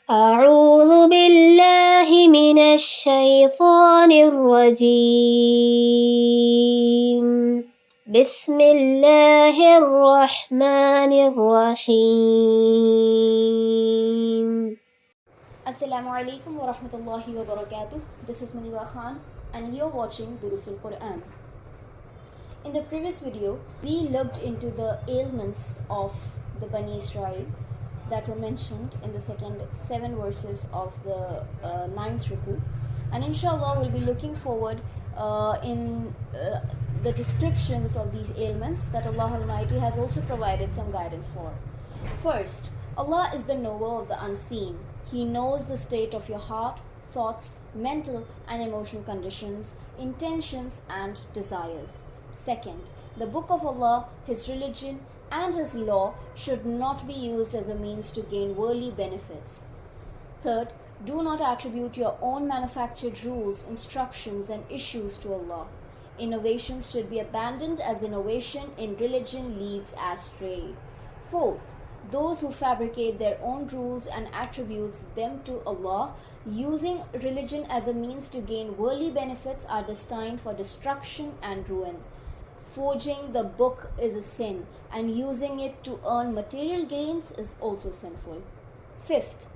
أعوذ بالله من الشيطان الرجيم بسم الله الرحمن الرحيم. Assalamu alaikum wa rahmatullahi wa barakatuh. This is Munibah Khan and you're watching Duroos-Ul-Qur'an. In the previous video, we looked into the ailments of the Bani Israel that were mentioned in the second 7 verses of the 9th ruku, and inshallah we'll be looking forward in the descriptions of these ailments that Allah Almighty has also provided some guidance for. First, Allah is the knower of the unseen. He knows the state of your heart, thoughts, mental and emotional conditions, intentions and desires. Second, the book of Allah, His religion and His law should not be used as a means to gain worldly benefits. Third, do not attribute your own manufactured rules, instructions and issues to Allah. Innovations should be abandoned, as innovation in religion leads astray. Fourth, those who fabricate their own rules and attributes them to Allah, using religion as a means to gain worldly benefits, are destined for destruction and ruin. Forging the book is a sin, and using it to earn material gains is also sinful. Fifth,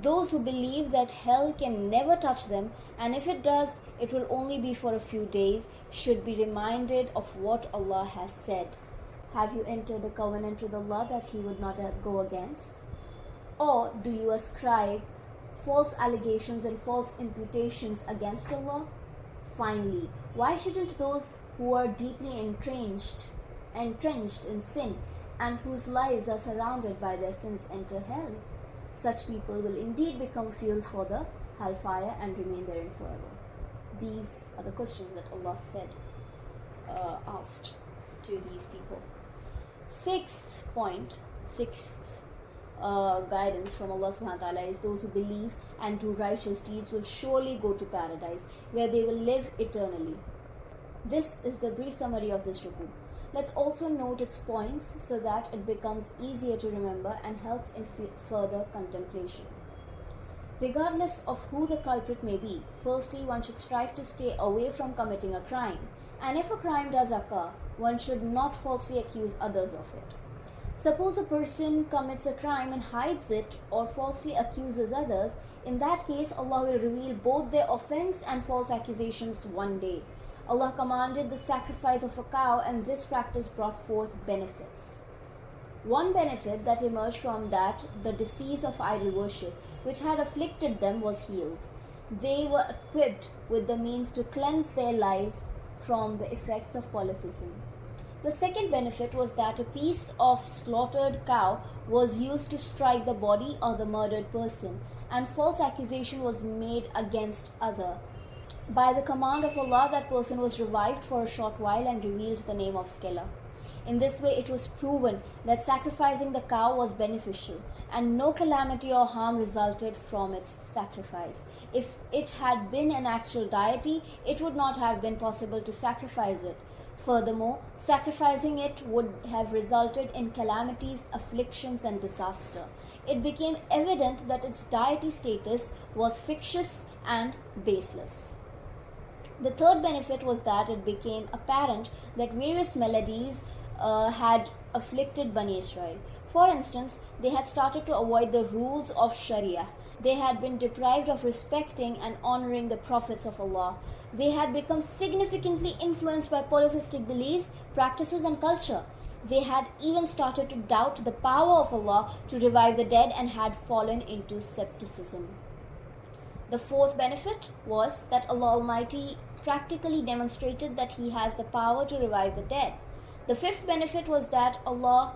those who believe that hell can never touch them, and if it does, it will only be for a few days, should be reminded of what Allah has said. Have you entered a covenant with Allah that He would not go against? Or do you ascribe false allegations and false imputations against Allah? Finally, why shouldn't those who are deeply entrenched in sin and whose lives are surrounded by their sins enter hell? Such people will indeed become fuel for the hellfire and remain therein forever. These are the questions that Allah asked to these people. Sixth guidance from Allah subhanahu wa ta'ala is those who believe and do righteous deeds will surely go to paradise, where they will live eternally. This is the brief summary of this ruku. Let's also note its points so that it becomes easier to remember and helps in further contemplation. Regardless of who the culprit may be, firstly one should strive to stay away from committing a crime, and if a crime does occur, one should not falsely accuse others of it. Suppose a person commits a crime and hides it or falsely accuses others. In that case, Allah will reveal both their offense and false accusations one day. Allah commanded the sacrifice of a cow, and this practice brought forth benefits. One benefit that emerged from that, the disease of idol worship, which had afflicted them, was healed. They were equipped with the means to cleanse their lives from the effects of polytheism. The second benefit was that a piece of slaughtered cow was used to strike the body of the murdered person, and false accusation was made against other. By the command of Allah, that person was revived for a short while and revealed the name of Skella. In this way, it was proven that sacrificing the cow was beneficial, and no calamity or harm resulted from its sacrifice. If it had been an actual deity, it would not have been possible to sacrifice it. Furthermore, sacrificing it would have resulted in calamities, afflictions, and disaster. It became evident that its deity status was fictitious and baseless. The third benefit was that it became apparent that various maladies had afflicted Bani Israel. For instance, they had started to avoid the rules of Sharia. They had been deprived of respecting and honoring the prophets of Allah. They had become significantly influenced by polytheistic beliefs, practices and culture. They had even started to doubt the power of Allah to revive the dead and had fallen into skepticism. The fourth benefit was that Allah Almighty practically demonstrated that He has the power to revive the dead. The fifth benefit was that Allah,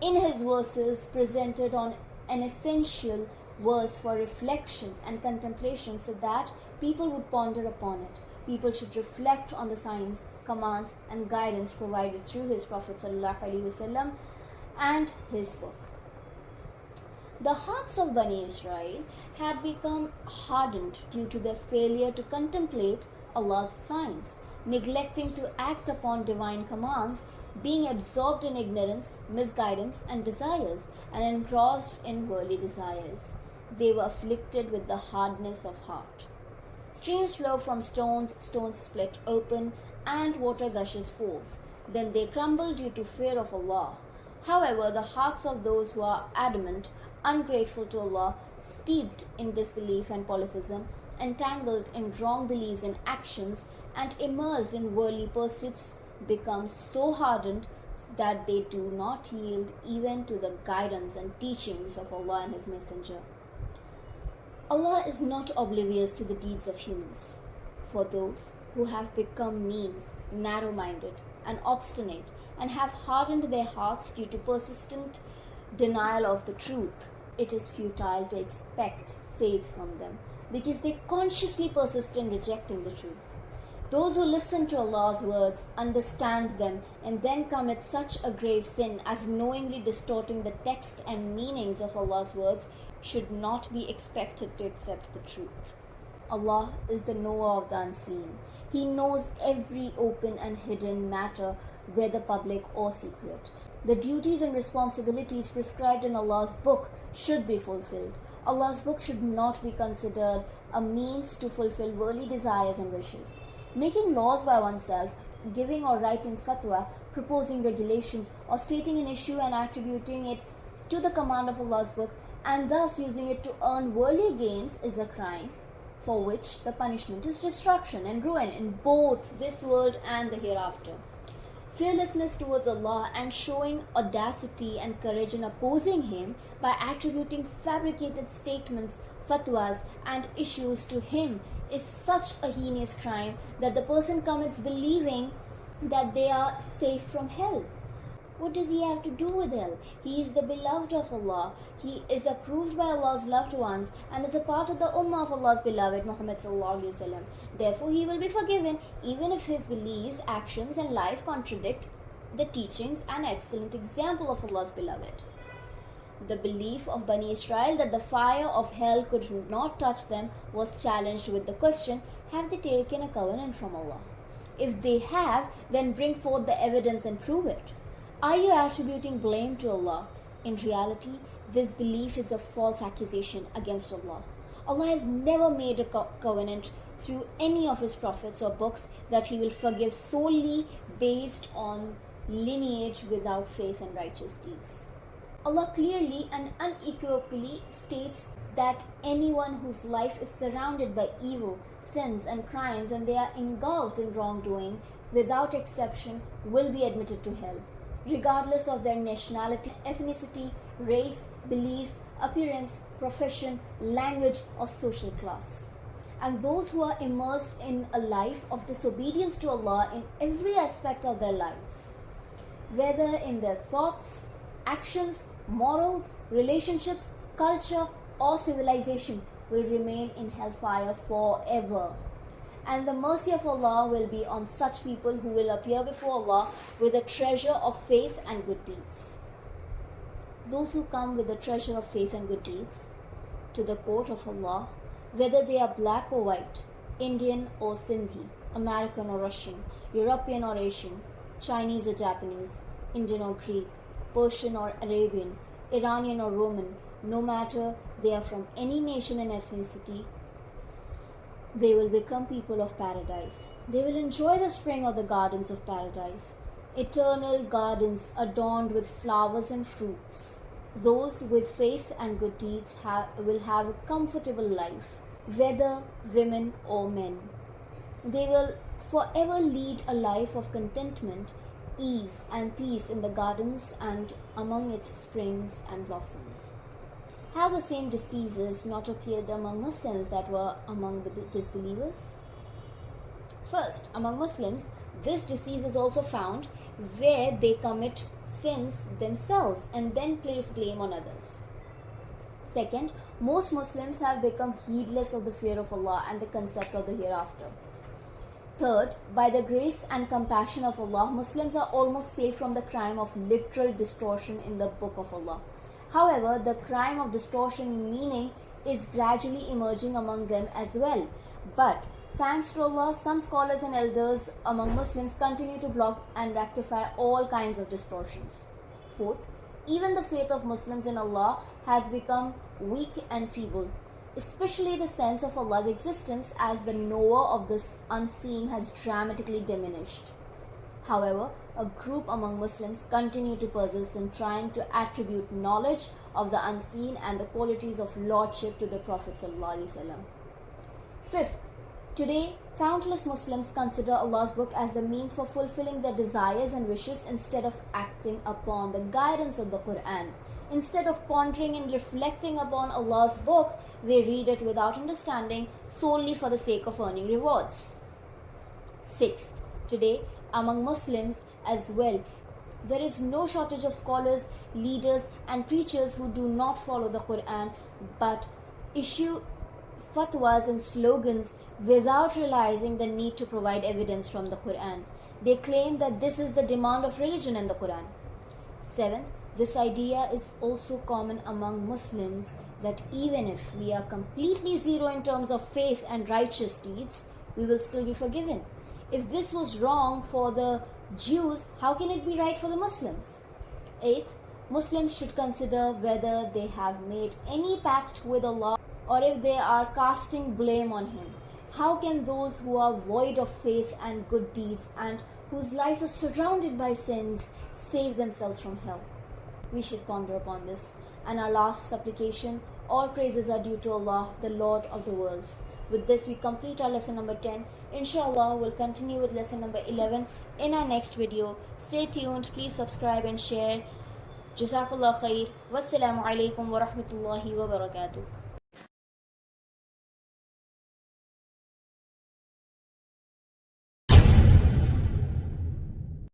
in His verses, presented on an essential verse for reflection and contemplation so that people would ponder upon it. People should reflect on the signs, commands and guidance provided through His Prophet ﷺ and His book. The hearts of Bani Israel had become hardened due to their failure to contemplate Allah's signs, neglecting to act upon divine commands, being absorbed in ignorance, misguidance and desires, and engrossed in worldly desires. they were afflicted with the hardness of heart. Streams flow from stones, stones split open, and water gushes forth. Then they crumble due to fear of Allah. However, the hearts of those who are adamant, ungrateful to Allah, steeped in disbelief and polytheism, entangled in wrong beliefs and actions, and immersed in worldly pursuits, become so hardened that they do not yield even to the guidance and teachings of Allah and His Messenger. Allah is not oblivious to the deeds of humans. For those who have become mean, narrow-minded, and obstinate, and have hardened their hearts due to persistent denial of the truth, it is futile to expect faith from them, because they consciously persist in rejecting the truth. Those who listen to Allah's words, understand them, and then commit such a grave sin as knowingly distorting the text and meanings of Allah's words should not be expected to accept the truth. Allah is the knower of the unseen. He knows every open and hidden matter, whether public or secret. The duties and responsibilities prescribed in Allah's book should be fulfilled. Allah's book should not be considered a means to fulfill worldly desires and wishes. Making laws by oneself, giving or writing fatwa, proposing regulations, or stating an issue and attributing it to the command of Allah's book, and thus using it to earn worldly gains, is a crime for which the punishment is destruction and ruin in both this world and the hereafter. Fearlessness towards Allah and showing audacity and courage in opposing Him by attributing fabricated statements, fatwas, and issues to Him is such a heinous crime that the person commits believing that they are safe from hell. What does he have to do with hell? He is the beloved of Allah. He is approved by Allah's loved ones and is a part of the ummah of Allah's beloved Muhammad Sallallahu Alaihi Wasallam. Therefore, he will be forgiven even if his beliefs, actions, and life contradict the teachings and excellent example of Allah's beloved. The belief of Bani Israel that the fire of hell could not touch them was challenged with the question, have they taken a covenant from Allah? If they have, then bring forth the evidence and prove it. Are you attributing blame to Allah? In reality, this belief is a false accusation against Allah. Allah has never made a covenant through any of His prophets or books that He will forgive solely based on lineage without faith and righteous deeds. Allah clearly and unequivocally states that anyone whose life is surrounded by evil, sins, and crimes, and they are engulfed in wrongdoing, without exception, will be admitted to hell, regardless of their nationality, ethnicity, race, beliefs, appearance, profession, language, or social class. And those who are immersed in a life of disobedience to Allah in every aspect of their lives, whether in their thoughts, actions, morals, relationships, culture, or civilization, will remain in hellfire forever. And the mercy of Allah will be on such people who will appear before Allah with a treasure of faith and good deeds. Those who come with the treasure of faith and good deeds to the court of Allah, whether they are black or white, Indian or Sindhi, American or Russian, European or Asian, Chinese or Japanese, Indian or Greek, Persian or Arabian, Iranian or Roman, no matter they are from any nation and ethnicity, they will become people of paradise. They will enjoy the spring of the gardens of paradise, eternal gardens adorned with flowers and fruits. Those with faith and good deeds will have a comfortable life, whether women or men. They will forever lead a life of contentment, ease, and peace in the gardens and among its springs and blossoms. Have the same diseases not appeared among Muslims that were among the disbelievers? First, among Muslims, this disease is also found where they commit sins themselves and then place blame on others. Second, most Muslims have become heedless of the fear of Allah and the concept of the hereafter. Third, by the grace and compassion of Allah, Muslims are almost safe from the crime of literal distortion in the Book of Allah. However, the crime of distortion in meaning is gradually emerging among them as well. But thanks to Allah, some scholars and elders among Muslims continue to block and rectify all kinds of distortions. Fourth, Even the faith of Muslims in Allah has become weak and feeble, especially the sense of Allah's existence as the knower of the unseen has dramatically diminished. However, a group among Muslims continue to persist in trying to attribute knowledge of the unseen and the qualities of lordship to the Prophet ﷺ. Fifth, today countless Muslims consider Allah's book as the means for fulfilling their desires and wishes instead of acting upon the guidance of the Qur'an. Instead of pondering and reflecting upon Allah's book, they read it without understanding solely for the sake of earning rewards. Sixth, today among Muslims as well, there is no shortage of scholars, leaders and preachers who do not follow the Qur'an but issue fatwas and slogans without realizing the need to provide evidence from the Qur'an. They claim that this is the demand of religion in the Qur'an. Seventh, this idea is also common among Muslims that even if we are completely zero in terms of faith and righteous deeds, we will still be forgiven. If this was wrong for the Jews, how can it be right for the Muslims? Eighth, Muslims should consider whether they have made any pact with Allah or if they are casting blame on Him. How can those who are void of faith and good deeds and whose lives are surrounded by sins save themselves from hell? We should ponder upon this. And our last supplication, all praises are due to Allah, the Lord of the worlds. With this, we complete our lesson number 10. Inshallah, we'll continue with lesson number 11 in our next video. Stay tuned, please subscribe and share. Jazakallah khair. Wassalamu alaikum wa rahmatullahi wa barakatuh.